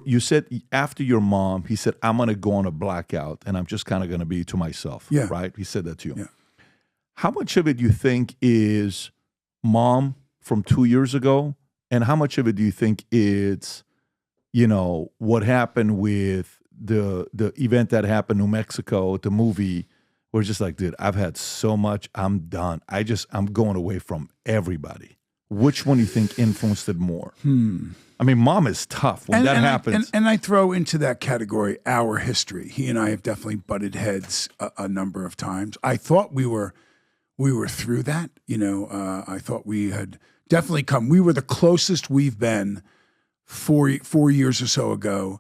you said after your mom, he said, I'm going to go on a blackout and I'm just kind of going to be to myself. Yeah. Right? He said that to you. Yeah. How much of it do you think is mom from 2 years ago? And how much of it do you think it's, what happened with the event that happened in New Mexico, the movie, where it's just like, dude, I've had so much, I'm done. I'm going away from everybody. Which one do you think influenced it more? I mean, mom is tough when that happens. And I throw into that category our history. He and I have definitely butted heads a number of times. I thought we were through that. I thought we had definitely come. We were the closest we've been 4 years or so ago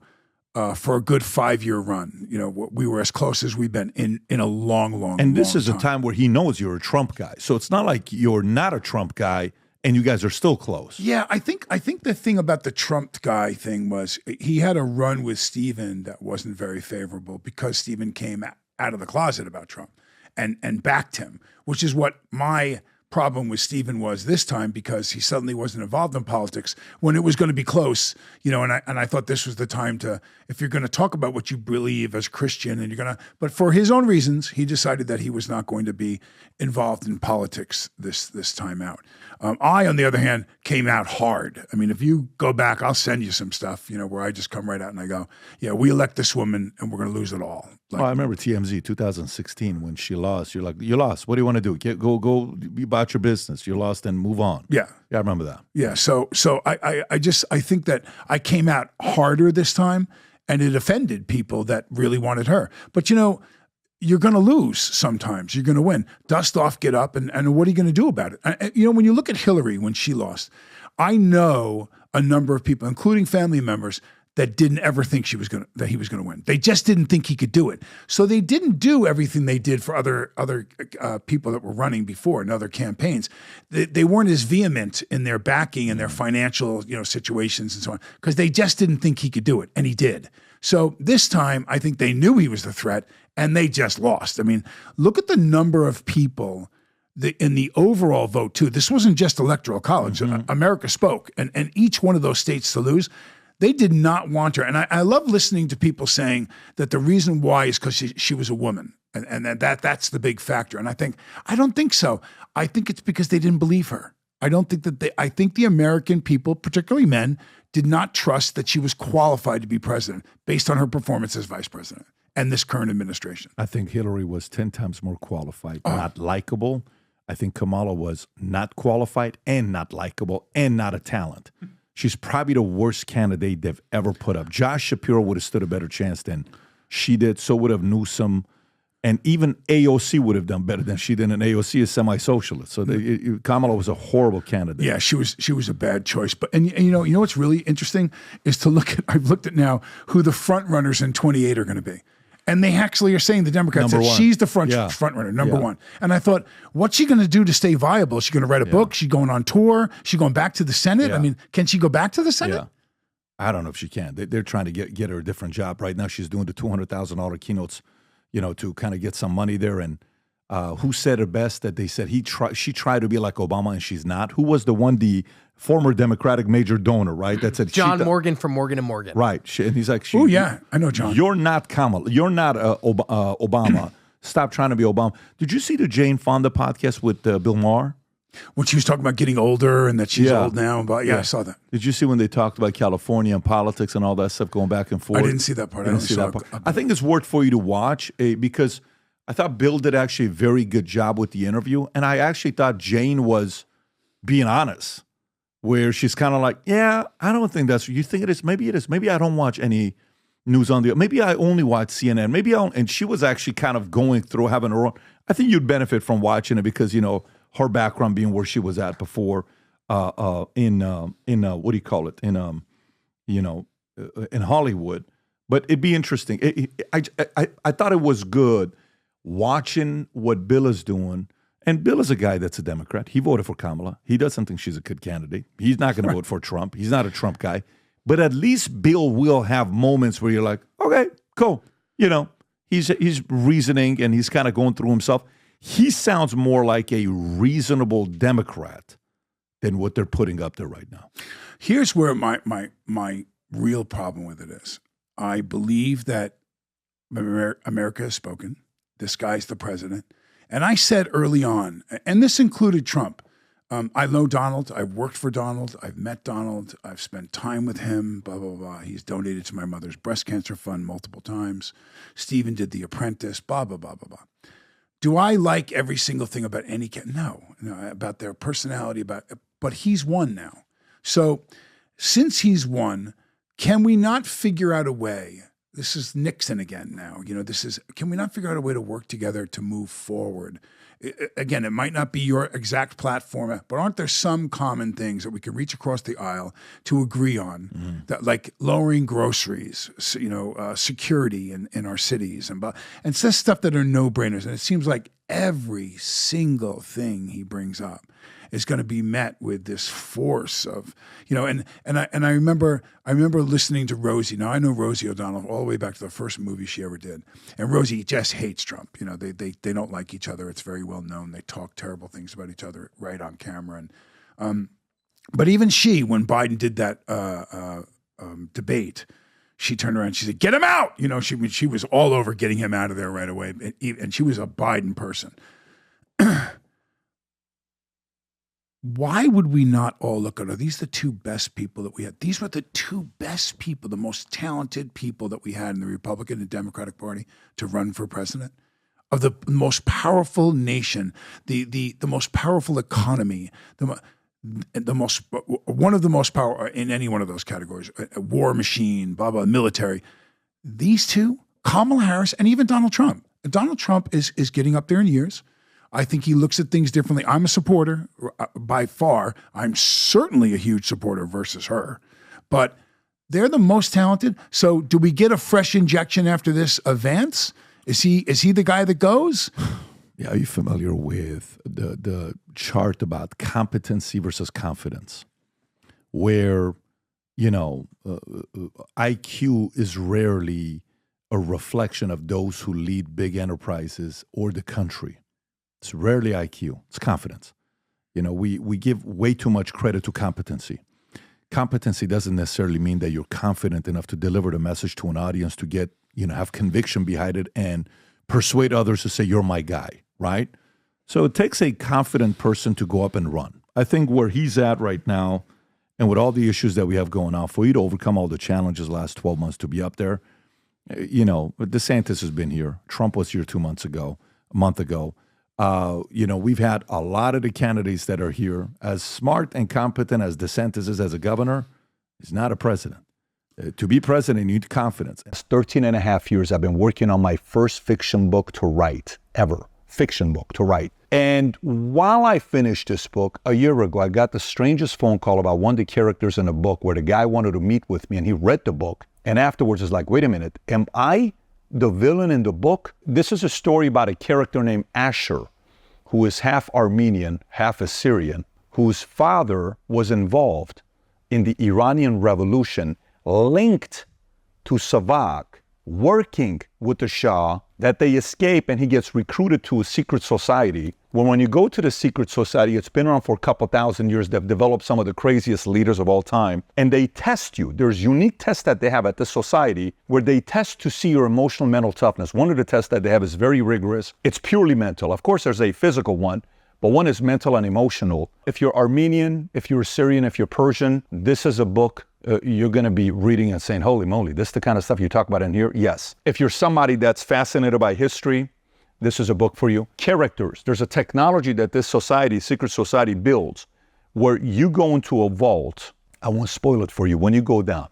for a good 5-year run. We were as close as we've been in a long And this long is a time where he knows you're a Trump guy. So it's not like you're not a Trump guy and you guys are still close. Yeah, I think the thing about the Trump guy thing was he had a run with Stephen that wasn't very favorable because Stephen came out of the closet about Trump and backed him, which is what my problem with Stephen was this time, because he suddenly wasn't involved in politics when it was going to be close, and I thought this was the time to, if you're going to talk about what you believe as Christian and but for his own reasons, he decided that he was not going to be involved in politics this time out. I, on the other hand, came out hard. I mean, if you go back, I'll send you some stuff, where I just come right out and I go, yeah, we elect this woman and we're going to lose it all. I remember TMZ 2016 when she lost. You're like, you lost. What do you want to do? Go be about your business. You lost and move on. Yeah. Yeah, I remember that. Yeah. So I think that I came out harder this time and it offended people that really wanted her. But you're going to lose sometimes. You're going to win. Dust off, get up, and what are you going to do about it? When you look at Hillary when she lost, I know a number of people, including family members, that didn't ever think he was going to win. They just didn't think he could do it. So they didn't do everything they did for other people that were running before in other campaigns. They weren't as vehement in their backing and their financial situations and so on, because they just didn't think he could do it, and he did. So this time, I think they knew he was the threat, and they just lost. I mean, look at the number of people in the overall vote, too. This wasn't just Electoral College. Mm-hmm. America spoke, and each one of those states to lose, they did not want her. And I love listening to people saying that the reason why is because she was a woman, and that's the big factor. And I don't think so. I think it's because they didn't believe her. I think the American people, particularly men, did not trust that she was qualified to be president based on her performance as vice president and this current administration. I think Hillary was 10 times more qualified, not likable. I think Kamala was not qualified and not likable and not a talent. She's probably the worst candidate they've ever put up. Josh Shapiro would have stood a better chance than she did. So would have Newsom. And even AOC would have done better than she did. And AOC is semi-socialist. So Kamala was a horrible candidate. Yeah, she was a bad choice. But you know what's really interesting is to look at, I've looked at now who the front runners in 28 are going to be. And they actually are saying, the Democrats, that she's the front runner, number one. And I thought, what's she going to do to stay viable? Is she going to write a book? She's going on tour? She's going back to the Senate? I mean, can she go back to the Senate? Yeah. I don't know if she can. They're trying to get her a different job. Right now she's doing the $200,000 keynotes, to kind of get some money there. And who said it best that they said she tried to be like Obama and she's not? Who was the former Democratic major donor, right? That said John Morgan from Morgan & Morgan. Right. And he's like, oh, yeah, I know John. You're not Kamala. You're not Obama. Stop trying to be Obama. Did you see the Jane Fonda podcast with Bill Maher? When she was talking about getting older and that she's old now. But I saw that. Did you see when they talked about California and politics and all that stuff going back and forth? I didn't see that part. I didn't see that part. I think it's worth for you to watch because I thought Bill did actually a very good job with the interview. And I actually thought Jane was being honest, where she's kind of like, yeah, I don't think that's what you think it is. Maybe it is. Maybe I don't watch any news on maybe I only watch CNN. Maybe and she was actually kind of going through having her own. I think you'd benefit from watching it because, her background being where she was at before in what do you call it? In Hollywood. But it'd be interesting. I thought it was good watching what Bill is doing. And Bill is a guy that's a Democrat. He voted for Kamala. He doesn't think she's a good candidate. He's not going to vote for Trump. He's not a Trump guy. But at least Bill will have moments where you're like, okay, cool. He's reasoning and he's kind of going through himself. He sounds more like a reasonable Democrat than what they're putting up there right now. Here's where my real problem with it is I believe that America has spoken. This guy's the president. And I said early on, and this included Trump, I know Donald. I've worked for Donald. I've met Donald. I've spent time with him, blah, blah, blah. He's donated to my mother's breast cancer fund multiple times. Stephen did The Apprentice, blah, blah, blah, blah, blah. Do I like every single thing about any cat? No, about their personality, but he's won now. So since he's won, can we not figure out a way? This is Nixon again now. Can we not figure out a way to work together to move forward? Again, it might not be your exact platform, but aren't there some common things that we can reach across the aisle to agree on, that like lowering groceries, security in our cities, and it's just stuff that are no-brainers. And it seems like every single thing he brings up is going to be met with this force of, and I remember listening to Rosie. Now I know Rosie O'Donnell all the way back to the first movie she ever did, and Rosie just hates Trump. They don't like each other. It's very well known. They talk terrible things about each other right on camera. And but even she, when Biden did that debate, she turned around and she said, "Get him out!" She was all over getting him out of there right away, and she was a Biden person. Why would we not all look at, are these the two best people that we had? These were the two best people, the most talented people that we had in the Republican and Democratic Party to run for president of the most powerful nation, the most powerful economy, one of the most powerful in any one of those categories, a war machine, blah, blah, military. These two, Kamala Harris and even Donald Trump. And Donald Trump is getting up there in years. I think he looks at things differently. I'm a supporter by far. I'm certainly a huge supporter versus her, but they're the most talented. So do we get a fresh injection after this Vance? Is he the guy that goes? Yeah, are you familiar with the chart about competency versus confidence, where, IQ is rarely a reflection of those who lead big enterprises or the country. It's rarely IQ. It's confidence. We give way too much credit to competency. Competency doesn't necessarily mean that you're confident enough to deliver the message to an audience to get, have conviction behind it and persuade others to say, you're my guy, right? So it takes a confident person to go up and run. I think where he's at right now, and with all the issues that we have going on, for you to overcome all the challenges the last 12 months to be up there, DeSantis has been here. Trump was here a month ago. We've had a lot of the candidates that are here, as smart and competent as DeSantis is as a governor, he's not a president. To be president, you need confidence. 13 and a half years I've been working on my first fiction book to write, ever. Fiction book to write. And while I finished this book, a year ago, I got the strangest phone call about one of the characters in the book where the guy wanted to meet with me and he read the book. And afterwards was like, wait a minute, am I the villain in the book? This is a story about a character named Asher, who is half Armenian, half Assyrian, whose father was involved in the Iranian Revolution, linked to Savak, working with the Shah, that they escape and he gets recruited to a secret society. Well, when you go to the secret society, it's been around for a couple thousand years. They've developed some of the craziest leaders of all time. And they test you. There's unique tests that they have at this society where they test to see your emotional mental toughness. One of the tests that they have is very rigorous. It's purely mental. Of course, there's a physical one, but one is mental and emotional. If you're Armenian, if you're Syrian, if you're Persian, this is a book you're going to be reading and saying, holy moly, this is the kind of stuff you talk about in here? Yes. If you're somebody that's fascinated by history, this is a book for you. Characters. There's a technology that this society, secret society, builds where you go into a vault. I won't spoil it for you. When you go down,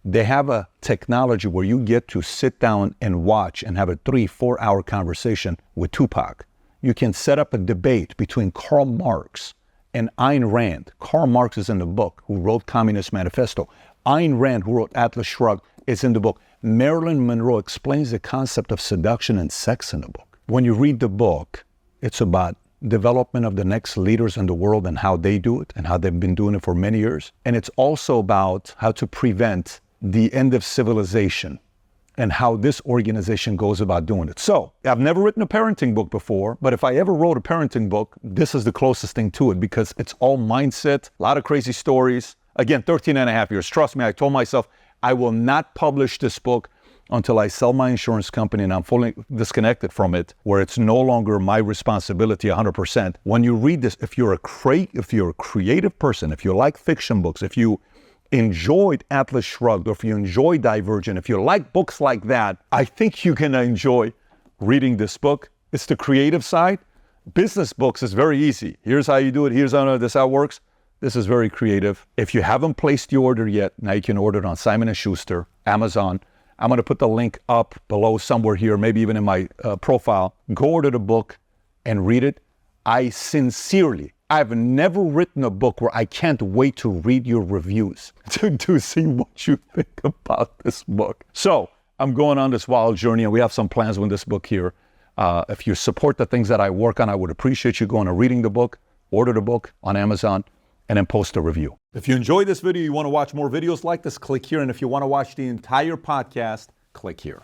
they have a technology where you get to sit down and watch and have a 3-4 hour conversation with Tupac. You can set up a debate between Karl Marx and Ayn Rand. Karl Marx is in the book, who wrote Communist Manifesto. Ayn Rand, who wrote Atlas Shrugged, is in the book. Marilyn Monroe explains the concept of seduction and sex in the book. When you read the book, it's about development of the next leaders in the world and how they do it and how they've been doing it for many years. And it's also about how to prevent the end of civilization and how this organization goes about doing it. So, I've never written a parenting book before, but if I ever wrote a parenting book, this is the closest thing to it because it's all mindset, a lot of crazy stories. Again, 13 and a half years. Trust me, I told myself, I will not publish this book until I sell my insurance company and I'm fully disconnected from it, where it's no longer my responsibility 100%. When you read this, if you're a creative person, if you like fiction books, if you enjoyed Atlas Shrugged, or if you enjoy Divergent, if you like books like that, I think you're gonna enjoy reading this book. It's the creative side. Business books is very easy. Here's how you do it. Here's how this how it works. This is very creative. If you haven't placed the order yet, now you can order it on Simon & Schuster, Amazon. I'm going to put the link up below somewhere here, maybe even in my profile. Go order the book and read it. I've never written a book where I can't wait to read your reviews to see what you think about this book. So I'm going on this wild journey, and we have some plans with this book here. If you support the things that I work on, I would appreciate you going and reading the book, order the book on Amazon, and then post a review. If you enjoyed this video, you want to watch more videos like this, click here. And if you want to watch the entire podcast, click here.